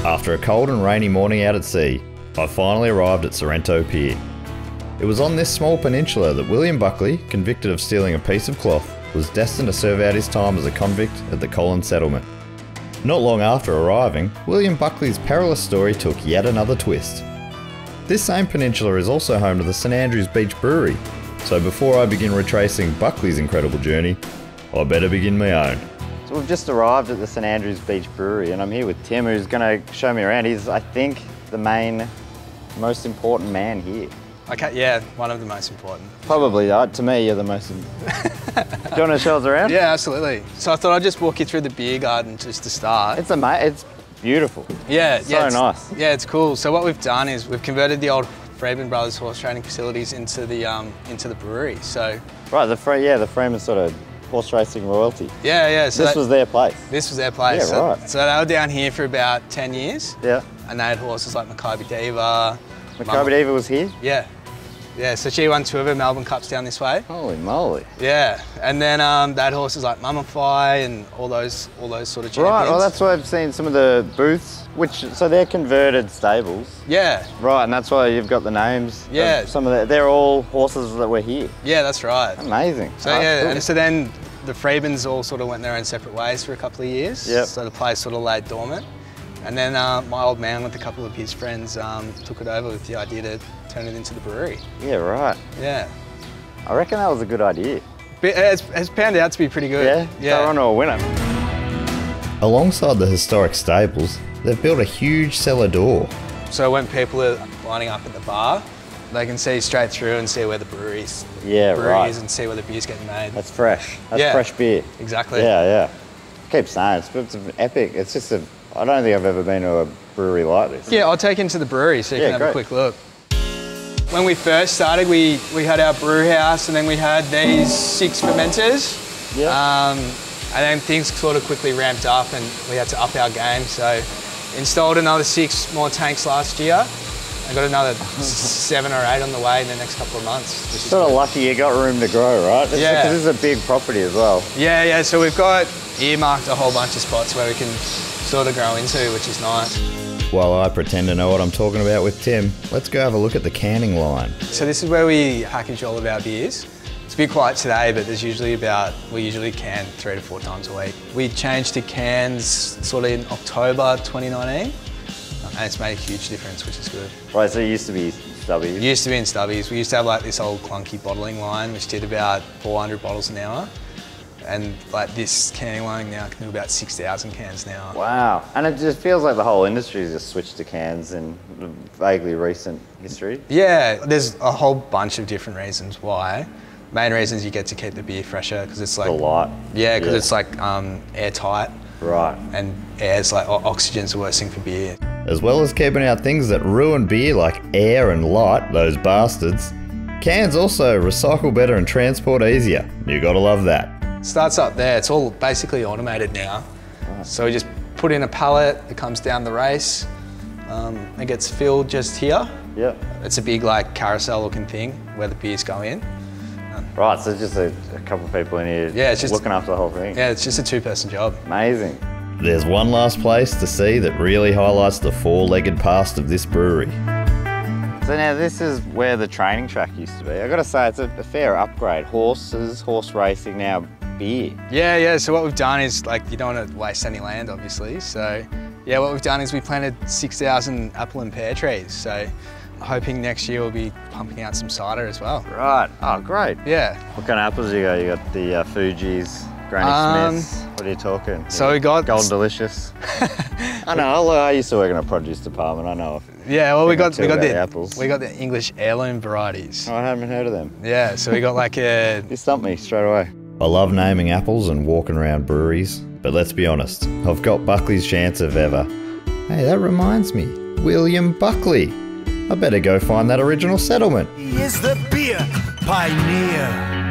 After a cold and rainy morning out at sea, I finally arrived at Sorrento Pier. It was on this small peninsula that William Buckley, convicted of stealing a piece of cloth, was destined to serve out his time as a convict at the Collins settlement. Not long after arriving, William Buckley's perilous story took yet another twist. This same peninsula is also home to the St Andrews Beach Brewery, so before I begin retracing Buckley's incredible journey, I better begin my own. So we've just arrived at the St Andrews Beach Brewery and I'm here with Tim, who's going to show me around. He's, I think, the most important man here. Okay, yeah, one of the most important. Probably, to me, you're the most important. Do you want to show us around? Yeah, absolutely. So I thought I'd just walk you through the beer garden just to start. It's beautiful. Yeah, so nice. Yeah, it's cool. So what we've done is we've converted the old Freeman Brothers horse training facilities into the brewery. So right, the Freeman sort of horse racing royalty. Yeah. So this was their place. This was their place. Yeah, right. So they were down here for about 10 years. Yeah. And they had horses like Maccabi Diva. Maccabi Diva was here? Yeah. Yeah, so she won 2 of her Melbourne Cups down this way. Holy moly. Yeah, and then they had horses like Mummify and all those sort of champions. Right, well that's why I've seen some of the booths, so they're converted stables. Yeah. Right, and that's why you've got the names. Yeah. They're all horses that were here. Yeah, that's right. Amazing. So yeah, and so then the Freebans all sort of went their own separate ways for a couple of years. Yep. So the place sort of laid dormant. And then my old man with a couple of his friends took it over with the idea to turn it into the brewery. Yeah, right. Yeah. I reckon that was a good idea. It's panned out to be pretty good. Yeah? Yeah. They're on to a winner. Alongside the historic stables, they've built a huge cellar door. So when people are lining up at the bar, they can see straight through and see where the brewery is and see where the beer's getting made. That's fresh. That's fresh beer. Exactly. Yeah. Keep saying it's epic. It's just I don't think I've ever been to a brewery like this. Yeah, I'll take you into the brewery so you can have a quick look. When we first started, we had our brew house and then we had these 6 fermenters. Yeah. And then things sort of quickly ramped up and we had to up our game. So installed another 6 more tanks last year. I got another 7 or 8 on the way in the next couple of months. Sort of lucky you got room to grow, right? Yeah. Because this is a big property as well. Yeah. So we've got earmarked a whole bunch of spots where we can sort of grow into, which is nice. While I pretend to know what I'm talking about with Tim, let's go have a look at the canning line. So this is where we package all of our beers. It's a bit quiet today, but there's usually we usually can 3 to 4 times a week. We changed to cans sort of in October 2019, and it's made a huge difference, which is good. Right, so it used to be Stubbies. It used to be in Stubbies. We used to have like this old clunky bottling line, which did about 400 bottles an hour. And like this canning line now can do about 6,000 cans now. Wow, and it just feels like the whole industry has just switched to cans in vaguely recent history. Yeah, there's a whole bunch of different reasons why. Main reasons you get to keep the beer fresher because it's like... The light. Yeah, because it's like airtight. Right. And air's like, oxygen's the worst thing for beer. As well as keeping out things that ruin beer like air and light, those bastards, cans also recycle better and transport easier. You gotta love that. Starts up there, it's all basically automated now. Right. So we just put in a pallet, it comes down the race, it gets filled just here. Yep. It's a big like carousel looking thing where the beers go in. Right, so just a couple of people in here it's just looking after the whole thing. Yeah, it's just a 2-person job. Amazing. There's one last place to see that really highlights the 4-legged past of this brewery. So now this is where the training track used to be. I gotta say, it's a fair upgrade. Horses, horse racing, now beer. Yeah, so what we've done is, like, you don't want to waste any land, obviously. So, yeah, what we've done is we planted 6,000 apple and pear trees. So, hoping next year we'll be pumping out some cider as well. Right, oh, great. Yeah. What kind of apples you got? You got the Fuji's, Granny Smiths. What are you talking? So we got... Golden Delicious. I know, I used to work in a produce department, I know. Yeah, well, we got the apples. We got the English heirloom varieties. Oh, I haven't heard of them. Yeah, so we got like a... You stumped me straight away. I love naming apples and walking around breweries, but let's be honest, I've got Buckley's chance of ever. Hey, that reminds me, William Buckley. I better go find that original settlement. He is the beer pioneer.